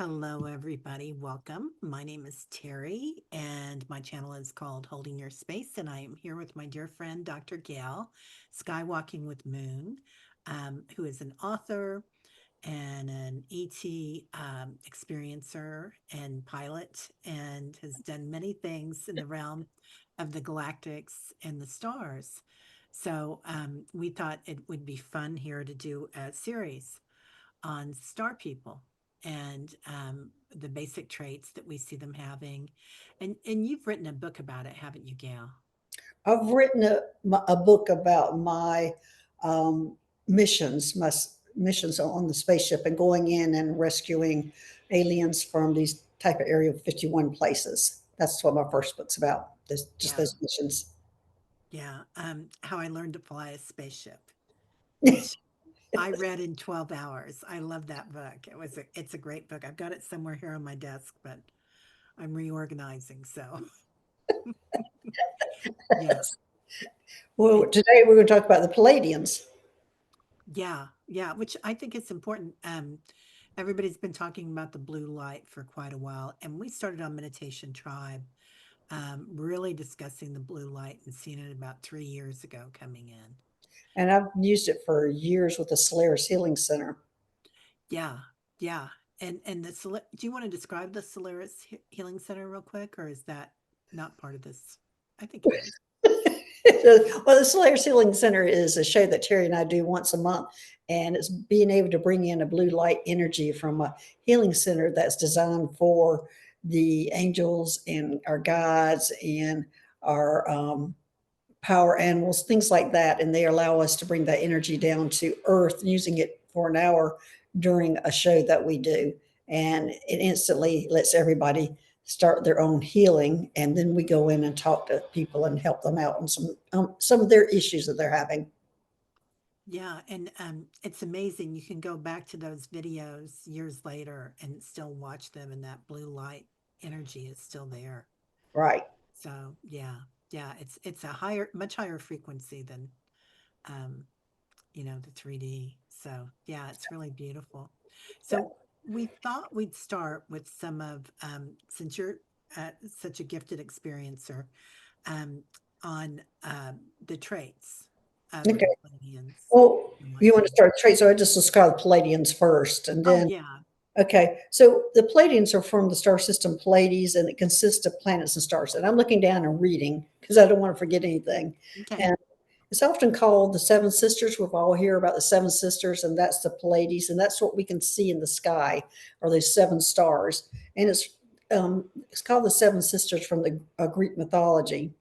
Hello, everybody. Welcome. My name is Teri, and my channel is called Holding Your Space. And I am here with my dear friend, Dr. Gail, Skywalking with Moon, who is an author and an ET experiencer and pilot, and has done many things in the realm of the galactics and the stars. So we thought it would be fun here to do a series on star people and the basic traits that we see them having. And you've written a book about it, haven't you, Gail? I've written a book about my um, missions, missions on the spaceship and going in and rescuing aliens from these type of Area 51 places. That's what my first book's about. Just Yeah, those missions. yeah. How I learned to fly a spaceship, which I read in 12 hours. I love that book. It's a great book. I've got it somewhere here on my desk, but I'm reorganizing. So yeah, Well, it, today we're going to talk about the Pleiadians. yeah, yeah. Which I think is important. Everybody's been talking about the blue light for quite a while, and we started on Meditation Tribe really discussing the blue light and seeing it about 3 years ago coming in. And I've used it for years with the Solaris Healing Center. Yeah, yeah. And do you want to describe the Solaris Healing Center real quick, or is that not part of this? I think it is. Well, the Solaris Healing Center is a show that Terry and I do once a month, and it's being able to bring in a blue light energy from a healing center that's designed for the angels and our guides and our power animals, things like that. And they allow us to bring that energy down to Earth using it for an hour during a show that we do. And it instantly lets everybody start their own healing. And then we go in and talk to people and help them out on some of their issues that they're having. Yeah, and it's amazing. You can go back to those videos years later and still watch them, and that blue light energy is still there. Right. So yeah, yeah. It's a higher, much higher frequency than um, the 3D. So yeah, it's really beautiful. Yeah. So we thought we'd start with some of, since you're such a gifted experiencer, um, on the traits of Okay. the Pleiadians. Well, You want you want to? to start straight. So I just described the Palladians first. And Oh then, yeah. okay. So the Pleiadians are from the star system Pleiades, and it consists of planets and stars. And I'm looking down and reading because I don't want to forget anything. Okay. And it's often called the Seven Sisters. We've all hear about the Seven Sisters, and that's the Pleiades, and that's what we can see in the sky, are those seven stars. And it's called the Seven Sisters from the Greek mythology.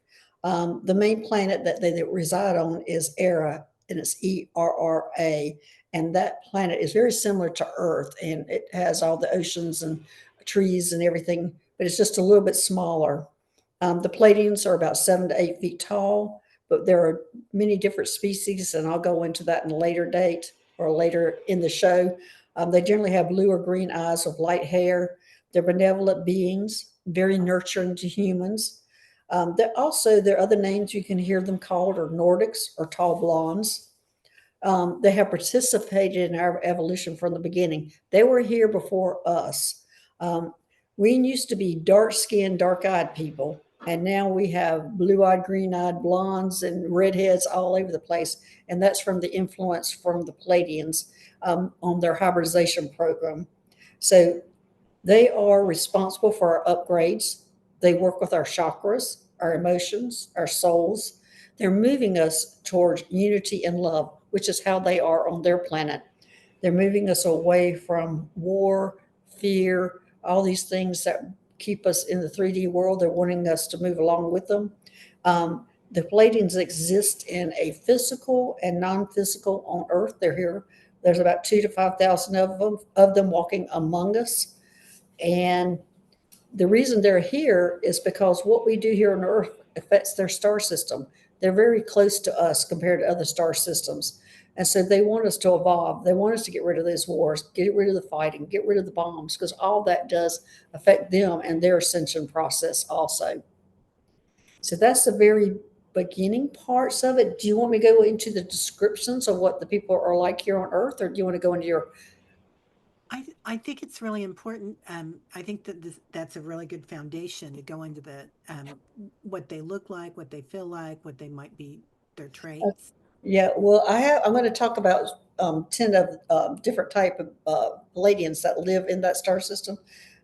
The main planet that reside on is Era, and it's ERRA, and that planet is very similar to Earth, and it has all the oceans and trees and everything, but it's just a little bit smaller. The Pleiadians are about 7 to 8 feet tall, but there are many different species, and I'll go into that in a later date or later in the show. They generally have blue or green eyes with light hair. They're benevolent beings, very nurturing to humans. There are other names you can hear them called are Nordics or tall blondes. They have participated in our evolution from the beginning. They were here before us. Um, we used to be dark skinned, dark eyed people, and now we have blue eyed, green eyed, blondes, and redheads all over the place. And that's from the influence from the Pleiadians on their hybridization program. So they are responsible for our upgrades. They work with our chakras, our emotions, our souls. They're moving us towards unity and love, which is how they are on their planet. They're moving us away from war, fear, all these things that keep us in the 3D world. They're wanting us to move along with them. The Pleiadians exist in a physical and non-physical on Earth. They're here. There's about 2 to 5,000 of them walking among us. And the reason they're here is because what we do here on Earth affects their star system. They're very close to us compared to other star systems. And so they want us to evolve. They want us to get rid of those wars, get rid of the fighting, get rid of the bombs, because all that does affect them and their ascension process also. So that's the very beginning parts of it. Do you want me to go into the descriptions of what the people are like here on Earth, or do you want to go into your I think it's really important. I think that that's a really good foundation to go into the what they look like, what they feel like, what they might be, their traits. Yeah, well, I'm going to talk about 10 of different type of Pleiadians that live in that star system.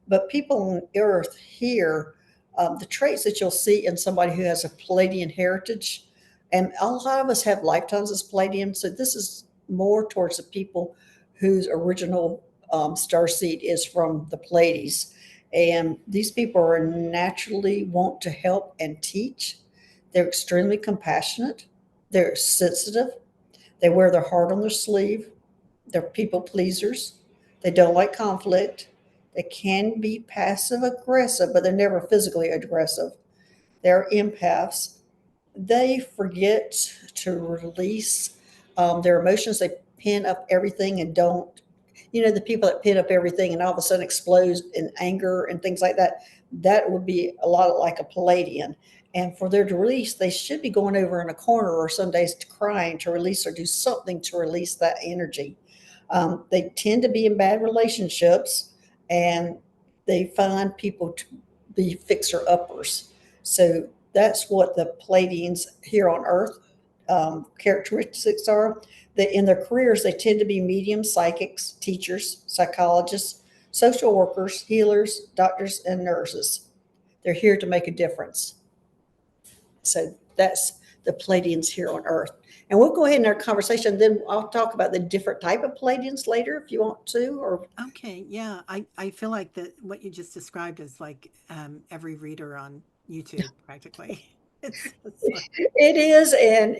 But people on Earth here, the traits that you'll see in somebody who has a Pleiadian heritage, and a lot of us have lifetimes as Pleiadian, so this is more towards the people whose original star seed is from the Pleiades. And these people are naturally want to help and teach. They're extremely compassionate, they're sensitive. They wear their heart on their sleeve. They're people pleasers. They don't like conflict. They can be passive aggressive, but they're never physically aggressive. They're empaths. They forget to release their emotions. They pin up everything and don't, the people that pin up everything and all of a sudden explode in anger and things like that, that would be a lot like a Pleiadian. And for their to release, they should be going over in a corner or some days to crying to release or do something to release that energy. They tend to be in bad relationships and they find people to be fixer uppers. So that's what the Pleiadians here on Earth characteristics are. That in their careers, they tend to be mediums, psychics, teachers, psychologists, social workers, healers, doctors, and nurses. They're here to make a difference. So that's the Pleiadians here on Earth. And we'll go ahead in our conversation. Then I'll talk about the different type of Pleiadians later if you want to. Or Okay, yeah, I feel like that what you just described is like every reader on YouTube practically. It's like, it is, and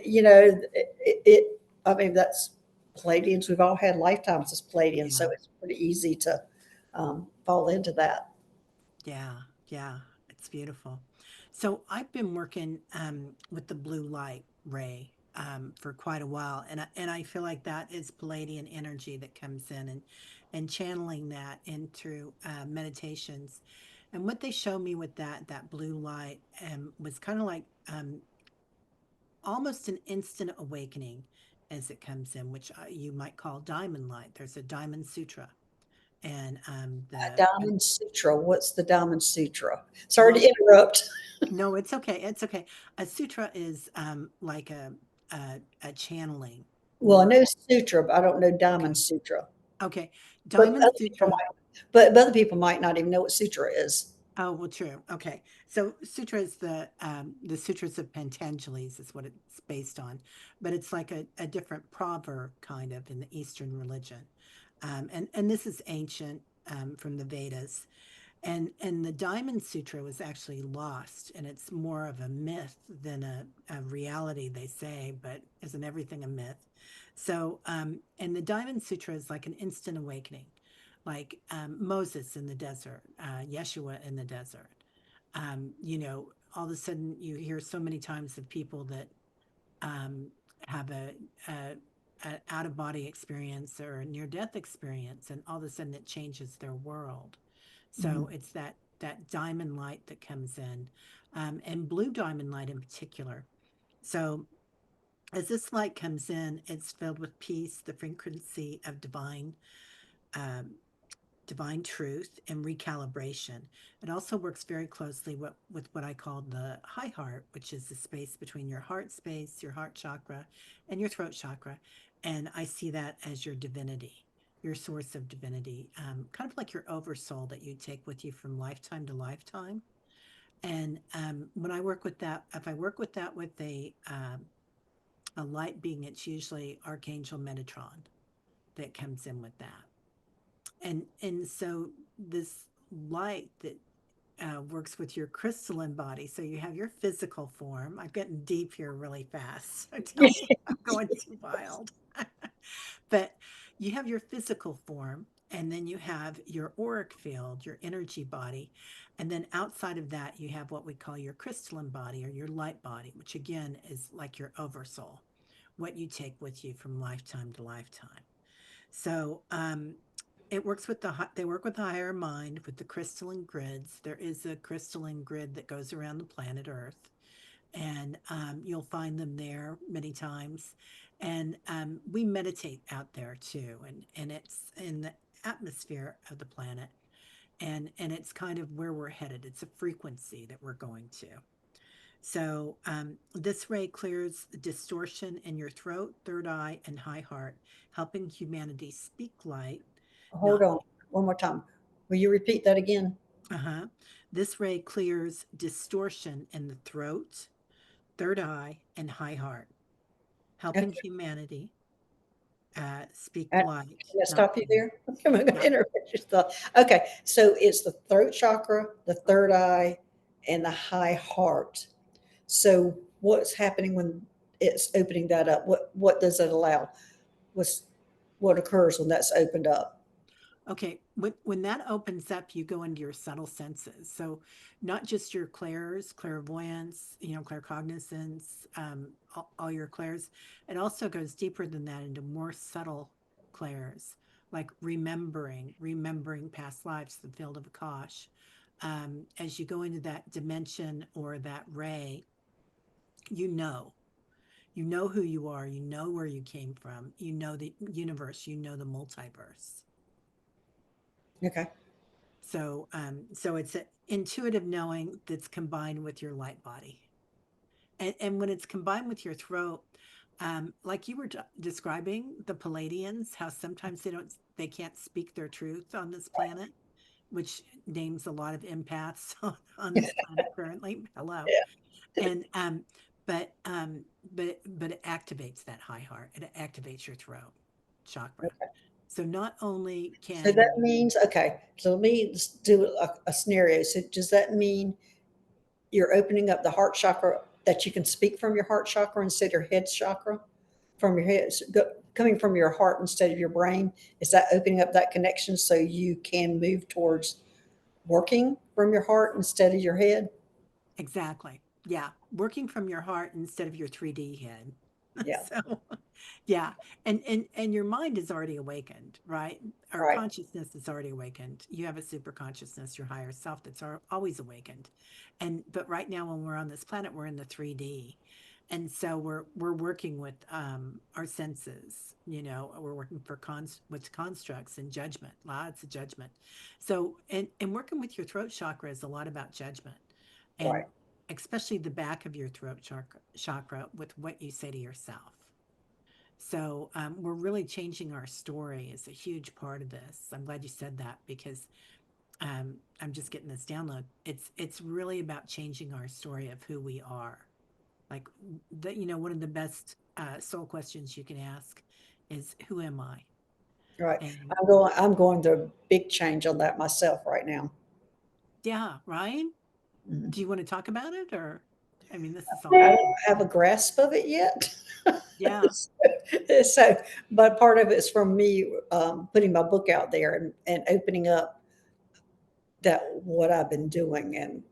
I mean, that's Pleiadians. We've all had lifetimes as Pleiadians, yeah, so it's pretty easy to fall into that. yeah, yeah, it's beautiful. So I've been working with the blue light ray for quite a while, and I feel like that is Pleiadian energy that comes in and channeling that into meditations. And what they showed me with that blue light was kind of like almost an instant awakening as it comes in, which you might call diamond light. There's a diamond sutra, and A Diamond Sutra. What's the Diamond Sutra? Sorry to well, interrupt. no, it's okay. It's okay. A sutra is like a channeling Well, I or know Sutra, but I don't know Diamond okay, Sutra. okay. But Diamond other people sutra. might, but other people might not even know what Sutra is. Oh, well, true. Okay. So sutra is the sutras of Patanjali's is what it's based on, but it's like a different proverb kind of in the Eastern religion. And this is ancient from the Vedas. And the Diamond Sutra was actually lost, and it's more of a myth than a reality, they say, but isn't everything a myth? So, and the Diamond Sutra is like an instant awakening, like Moses in the desert, Yeshua in the desert. All of a sudden you hear so many times of people that um, have a out of body experience or a near death experience, and all of a sudden it changes their world. So Mhm. it's that diamond light that comes in, and blue diamond light in particular. So as this light comes in, it's filled with peace, the frequency of um, divine truth and recalibration. It also works very closely with what I call the high heart, which is the space between your heart space, your heart chakra, and your throat chakra. And I see that as your divinity, your source of divinity, kind of like your oversoul that you take with you from lifetime to lifetime. And when I work with that, if I work with that with a light being, it's usually Archangel Metatron that comes in with that. And so this light that works with your crystalline body. So you have your physical form. I'm getting deep here really fast. So tell me if I'm going too wild. But you have your physical form, and then you have your auric field, your energy body. And then outside of that, you have what we call your crystalline body or your light body, which again is like your oversoul, what you take with you from lifetime to lifetime. So it works with they work with the higher mind with the crystalline grids. There is a crystalline grid that goes around the planet Earth, and you'll find them there many times. And we meditate out there too, and it's in the atmosphere of the planet, and it's kind of where we're headed. It's a frequency that we're going to. So this ray clears distortion in your throat, third eye, and high heart, helping humanity speak light. Hold Not on one more time. Will you repeat that again? uh-huh. This ray clears distortion in the throat, third eye, and high heart, helping Okay. humanity speak Uh, light. Can I Not stop you there? I'm going to yeah. interrupt your thought. Okay, so it's the throat chakra, the third eye, and the high heart. So what's happening when it's opening that up? What does it allow? What's what occurs when that's opened up? Okay, when that opens up, you go into your subtle senses. So, not just your clairs, clairvoyance, claircognizance, all your clairs. It also goes deeper than that into more subtle clairs, like remembering past lives, the field of Akash. As you go into that dimension or that ray, you know, you know who you are, you know where you came from, you know the universe, you know the multiverse. Okay. So it's an intuitive knowing that's combined with your light body, and when it's combined with your throat, like you were describing the Pleiadians, how sometimes they can't speak their truth on this planet, which names a lot of empaths on this planet currently. Hello, Yeah. and but but it activates that high heart. It activates your throat chakra. So not only So can that means, okay, so let me just do a scenario. So does that mean you're opening up the heart chakra that you can speak from your heart chakra instead of your head chakra? From your head, coming from your heart instead of your brain? Is that opening up that connection so you can move towards working from your heart instead of your head? exactly. Yeah. Working from your heart instead of your 3D head. Yeah. So, yeah. And your mind is already awakened, right? Our Right. consciousness is already awakened. You have a super consciousness, your higher self that's always awakened. And but right now when we're on this planet, we're in the 3D. And so we're working with our senses, we're working for with constructs and judgment, lots of judgment. So and working with your throat chakra is a lot about judgment, and Right. especially the back of your throat chakra with what you say to yourself. So we're really changing our story is a huge part of this. I'm glad you said that because I'm just getting this download. It's really about changing our story of who we are. Like one of the best soul questions you can ask is, "Who am I?" Right. And I'm going through a big change on that myself right now. yeah, right. Mhm. Do you want to talk about it, or I mean, this is all I new. don't have a grasp of it yet. Yeah, So, but part of it's from me putting my book out there and opening up that what I've been doing and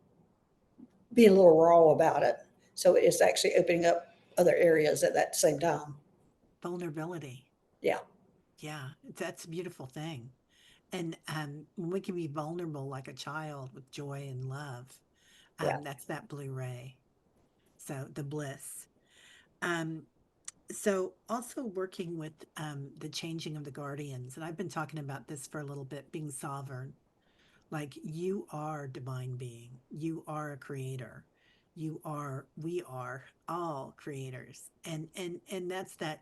being a little raw about it. So it's actually opening up other areas at that same time. vulnerability. Yeah. Yeah, that's a beautiful thing. And when we can be vulnerable like a child with joy and love, Yeah. that's that blue ray. So the bliss. Um, so also working with the changing of the guardians, and I've been talking about this for a little bit, being sovereign. Like you are divine being, you are a creator, we are all creators, and that's that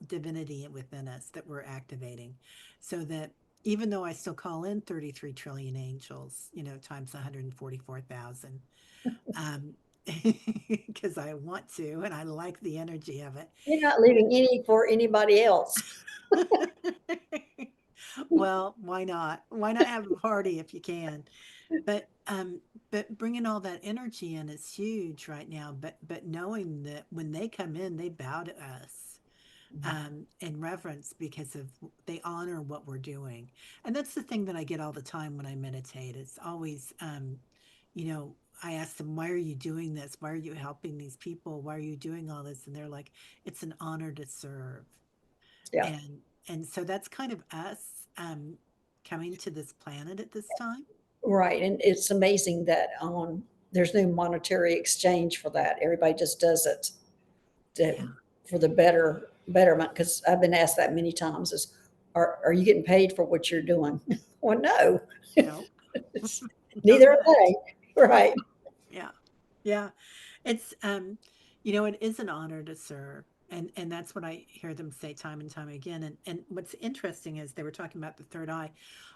divinity within us that we're activating, so that even though I still call in 33 trillion angels, times 144,000, um because I want to and I like the energy of it. You're not leaving any for anybody else. Well, why not? Why not have a party if you can? But bringing all that energy in is huge right now. But knowing that when they come in, they bow to us in reverence because of they honor what we're doing, and that's the thing that I get all the time when I meditate. It's always, you know, I ask them, "Why are you doing this? Why are you helping these people? Why are you doing all this?" And they're like, "It's an honor to serve." Yeah. And so that's kind of us coming to this planet at this time. Right. And it's amazing that there's no monetary exchange for that. Everybody just does it to, Yeah. for the betterment. Because I've been asked that many times is are you getting paid for what you're doing? Well, no, No, no, neither they're are not. they. Right. Yeah. Yeah. It's it is an honor to serve. And that's what I hear them say time and time again. And what's interesting is they were talking about the third eye.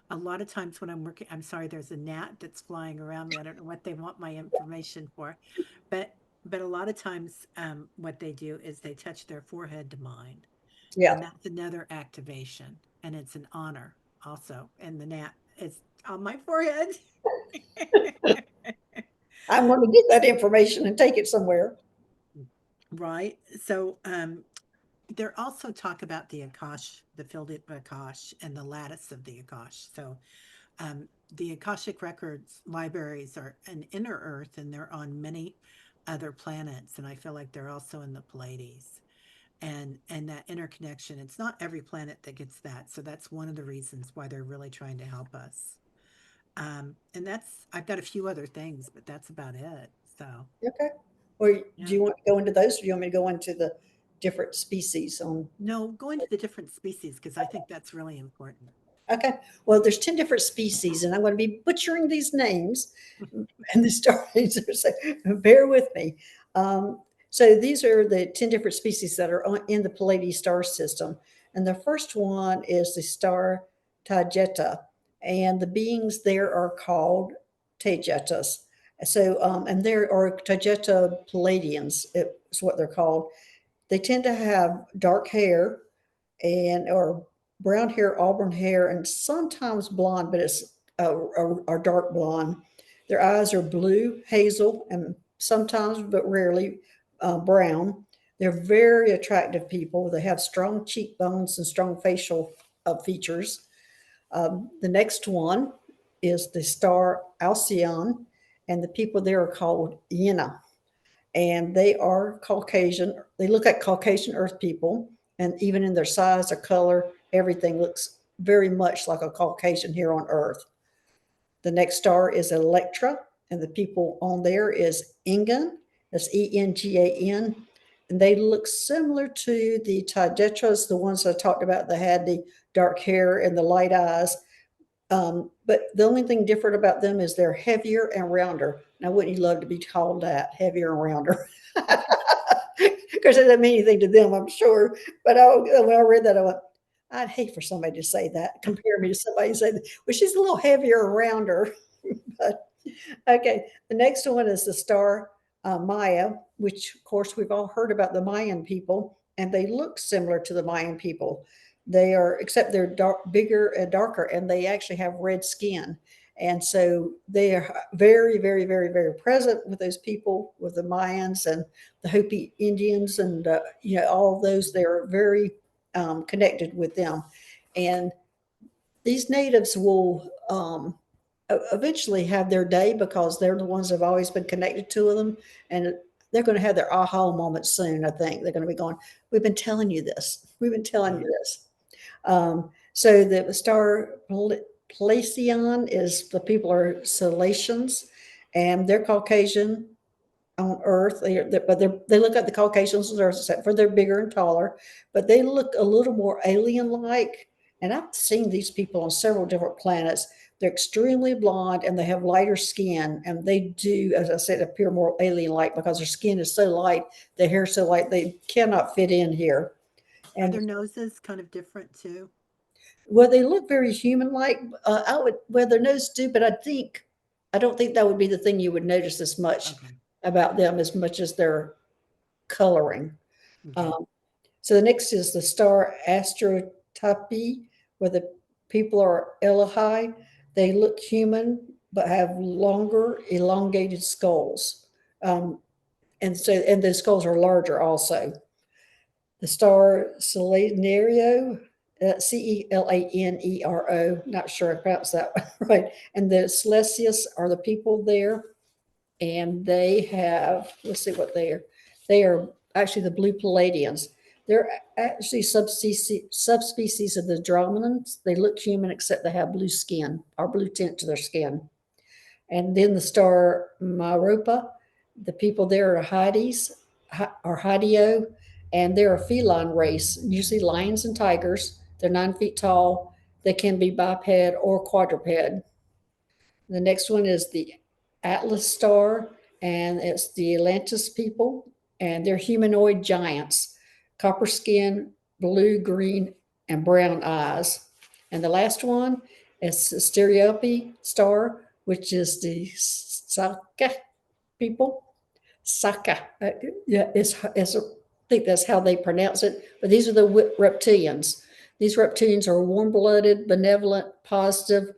A lot of times when I'm working, I'm sorry, there's a gnat that's flying around me. I don't know what they want my information for. But but a lot of times what they do is they touch their forehead to mine. Yeah. And that's another activation. And it's an honor also. And the gnat is on my forehead. I'm going to get that information and take it somewhere. Right. So there also talk about the Akash, the fielded Akash, and the lattice of the Akash. So the Akashic records libraries are an inner Earth, and they're on many other planets, and I feel like they're also in the Pleiades. And that interconnection, it's not every planet that gets that, so that's one of the reasons why they're really trying to help us. And that's I've got a few other things, but that's about it. So Okay. Or do yeah. you want to go into those, or do you want me to go into the different species on? No, go into the different species because I think that's really important. Okay. Well, there's 10 different species, and I'm going to be butchering these names and the stories. So bear with me. Um, so these are the 10 different species that are in the Pleiadian star system. And the first one is the star Taygeta, and the beings there are called Taygetas. So, and there are Taygeta Pleiadians, is what they're called. They tend to have dark hair and or brown hair, auburn hair, and sometimes blonde, but it's a dark blonde. Their eyes are blue, hazel, and sometimes, but rarely, brown. They're very attractive people. They have strong cheekbones and strong facial features. The next one is the star Alcyon, and the people there are called Yena, and they are Caucasian. They look like Caucasian Earth people, and even in their size, their color, everything looks very much like a Caucasian here on Earth. The next star is Electra, and the people on there is Engan. That's Engan, and they look similar to the Taydetras, the ones I talked about that had the dark hair and the light eyes. But the only thing different about them is they're heavier and rounder. Now, wouldn't you love to be called that, heavier and rounder? Because it doesn't mean anything to them, I'm sure. But when I read that, I went, I'd hate for somebody to say that, compare me to somebody and say, well, she's a little heavier and rounder. But okay, the next one is the star Maya, which, of course, we've all heard about the Mayan people, and they look similar to the Mayan people. They are, except they're bigger and darker, and they actually have red skin. And so they are very, very, very, very present with those people, with the Mayans and the Hopi Indians, and all those. They are very connected with them, and these natives will eventually have their day because they're the ones that have always been connected to them, and they're going to have their aha moment soon. I think they're going to be going, we've been telling you this, we've been telling you this. So the star Pleiadian is, the people are Salatians, and they're Caucasian on Earth. They look like the Caucasians on Earth, except for they're bigger and taller, but they look a little more alien-like. And I've seen these people on several different planets. They're extremely blonde and they have lighter skin, and they do, as I said, appear more alien-like because their skin is so light, their hair so light, they cannot fit in here. Are And their noses kind of different too? well, they look very human-like. I would, well, their nose do, but I don't think that would be the thing you would notice as much Okay. about them as much as their coloring. Okay. Um, so the next is the star Astrotype, where the people are Elohai. They look human but have longer, elongated skulls. Um, and the skulls are larger also. The star Celanerio, Celanero, not sure I pronounced that right. And the Celestius are the people there, and they have, let's see what they are. They are actually the blue Pleiadians. They're actually subspecies of the Dromonans. They look human except they have blue skin or blue tint to their skin. And then the star Maropa, the people there are Hades or Hadio, and they're a feline race, usually lions and tigers. They're 9 feet tall. They can be biped or quadruped. The next one is the Atlas star, and it's the Atlantis people, and they're humanoid giants, copper skin, blue, green, and brown eyes. And the last one is the Stereope star, which is the Saka people. Saka. Yeah, I think that's how they pronounce it. But these are the reptilians. These reptilians are warm blooded, benevolent, positive,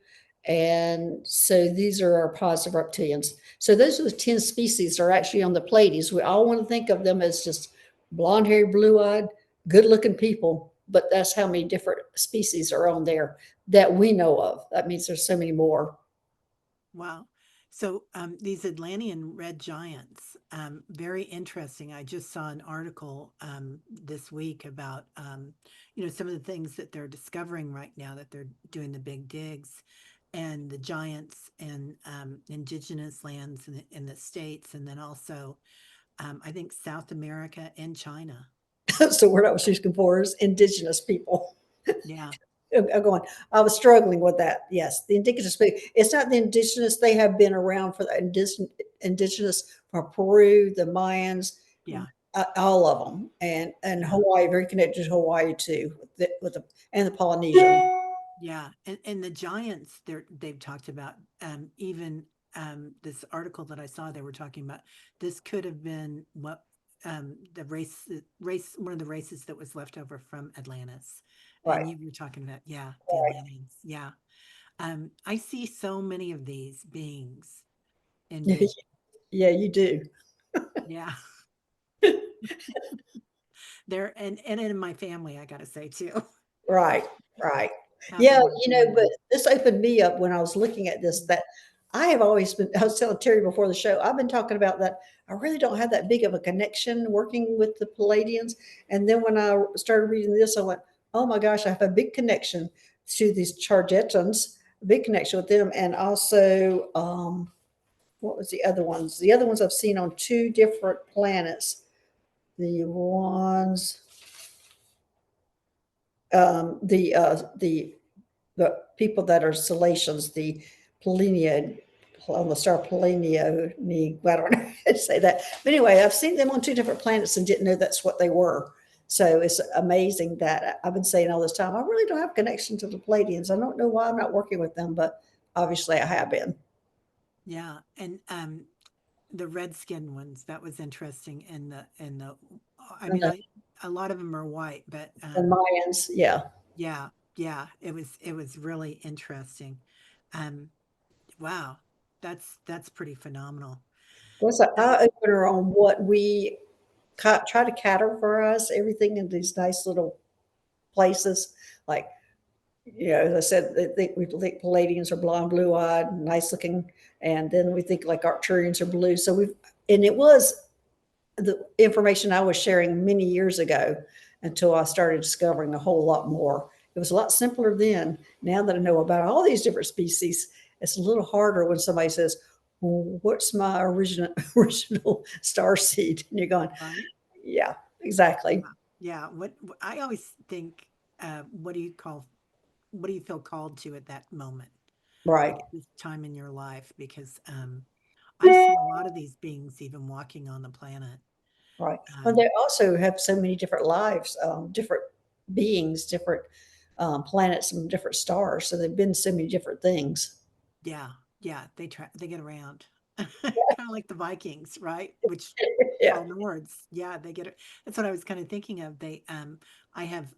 and so these are our positive reptilians. So those are the 10 species that are actually on the Pleiades. We all want to think of them as just blonde haired, blue eyed, good looking people, but that's how many different species are on there that we know of. That means there's so many more. Wow. So these Atlantean red giants, very interesting. I just saw an article this week about, some of the things that they're discovering right now that they're doing the big digs and the giants in indigenous lands in the States, and then also, I think, South America and China. That's the word I was looking for is indigenous people. Yeah. I'm going. I was struggling with that. Yes, the indigenous people. It's not the indigenous. They have been around for the indigenous from Peru, the Mayans, Yeah. all of them, and Yeah. Hawaii. Very connected to Hawaii too, with the and the Polynesian. Yeah, and the giants they've talked about even this article that I saw they were talking about this could have been what the race one of the races that was left over from Atlantis. And Right. you were talking about, yeah, the Right. Atlanteans. Yeah. I see so many of these beings in Yeah, vision. yeah, you do. Yeah. They're and in my family, I gotta say too. Right, right. Half Yeah, of my but family. this opened me up when I was looking at this, Mhm. that I have always been I was telling Terry before the show, I've been talking about that I really don't have that big of a connection working with the Pleiadians, and then when I started reading this, I went, "Oh my gosh, I have a big connection to these Chargetans, a big connection with them," and also, what was the other ones? The other ones I've seen on 2 different planets. The ones, the people that are Salatians, the Pleiadian, on the star Pleiadian, I don't know how to say that. But anyway, I've seen them on 2 different planets and didn't know that's what they were. So it's amazing that I've been saying all this time, I really don't have a connection to the Pleiadians. I don't know why I'm not working with them, but obviously I have been. Yeah, and the red skinned ones, that was interesting. And the I And mean, the, a lot of them are white, but the Mayans, yeah. yeah, yeah, it was really interesting. Um, wow, that's pretty phenomenal. Was an Now, eye opener on what we try to categorize everything in these nice little places. Like, as I said, we think Palladians are blonde, blue eyed, nice looking. And then we think like Arcturians are blue. So and it was the information I was sharing many years ago until I started discovering a whole lot more. It was a lot simpler then. Now that I know about all these different species, it's a little harder when somebody says, well, what's my original star seed? And you're going, right? yeah, exactly. Yeah, yeah. I always think, what do you feel called to at that moment, Right. like at this time in your life? Because I've seen a lot of these beings even walking on the planet. Right. Well, Um, they also have so many different lives, different beings, different planets, and different stars. So they've been so many different things. yeah, yeah, they get around. Kind of like the Vikings, right? Which Yeah. all Nords. Yeah, they get it. That's what I was kind of thinking of. I have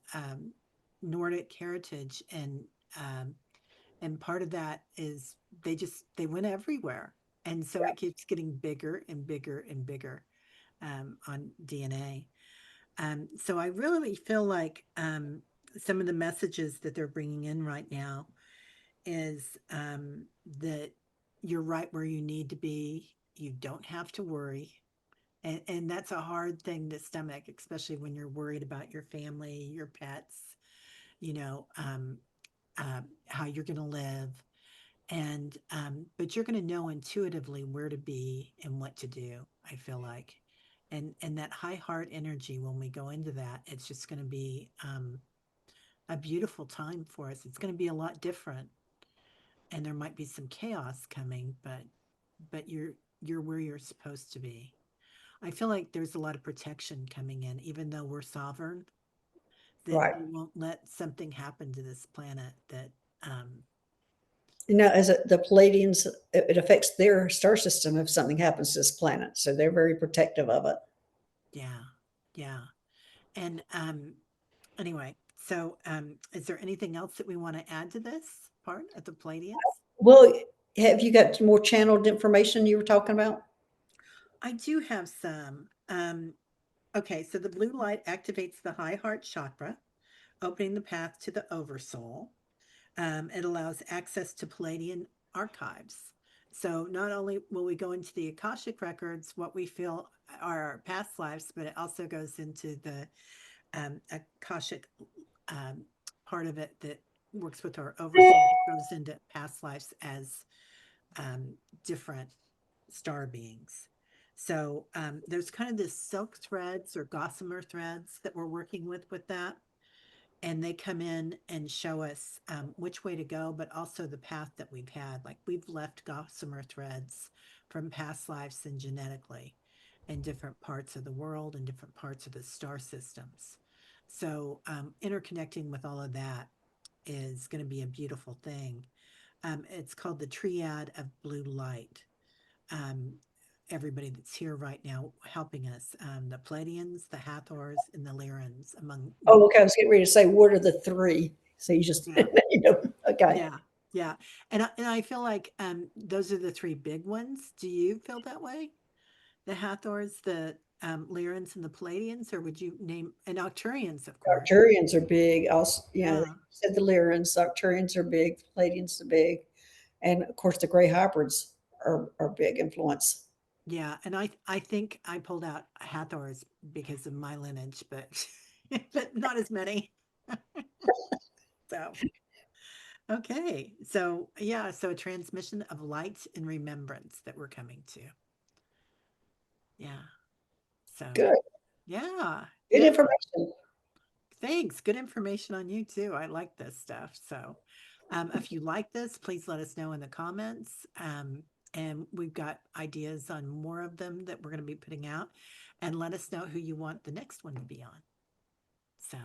Nordic heritage, um, and part of that is they went everywhere, and so it keeps getting bigger and bigger and bigger on DNA. So I really feel like some of the messages that they're bringing in right now is that you're right where you need to be. You don't have to worry. And that's a hard thing to stomach, especially when you're worried about your family, your pets, you know, how you're going to live. But you're going to know intuitively where to be and what to do, I feel like. And that high heart energy, when we go into that, it's just going to be a beautiful time for us. It's going to be a lot different, and there might be some chaos coming, but you're where you're supposed to be. I feel like there's a lot of protection coming in, even though we're sovereign, that Right. we won't let something happen to this planet that, um, As the Pleiadians, it affects their star system if something happens to this planet. So they're very protective of it. yeah, yeah. And anyway, so is there anything else that we want to add to this part of the Pleiadians? Well, have you got more channeled information you were talking about? I do have some. Okay, so the blue light activates the high heart chakra, opening the path to the oversoul. It allows access to Pleiadian archives. So not only will we go into the Akashic records, what we feel are our past lives, but it also goes into the Akashic um, part of it that works with our oversoul, that goes into past lives as um, different star beings. So there's kind of this silk threads or gossamer threads that we're working with that, and they come in and show us which way to go, but also the path that we've had. Like we've left gossamer threads from past lives and genetically in different parts of the world and different parts of the star systems. So interconnecting with all of that is going to be a beautiful thing. It's called the triad of blue light. Um, Everybody that's here right now helping us, the Pleiadians, the Hathors, and the Lyrans, among Oh, many. okay. I was getting ready to say, what are the three? So you just, Yeah. okay. Yeah, yeah. And I feel like those are the three big ones. Do you feel that way? The Hathors, the Lyrans, and the Pleiadians, or would you name and Arcturians, of course? Arcturians are big. Also, Yeah, said the Lyrans, Arcturians are big, Pleiadians are big. And of course, the gray hybrids are big influence. yeah. And I think I pulled out Hathors because of my lineage, but but not as many. So okay, so yeah, so a transmission of light and remembrance that we're coming to. Yeah. So Good. yeah, Good yeah. information. Thanks. Good information on you too. I like this stuff. So, if you like this, please let us know in the comments. And we've got ideas on more of them that we're going to be putting out. And let us know who you want the next one to be on. So,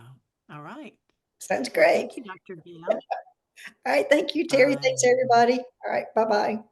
all right. Sounds Well, great. thank you, Dr. Gail. All right. Thank you, Terry. Thanks, Bye. everybody. All right. Bye bye.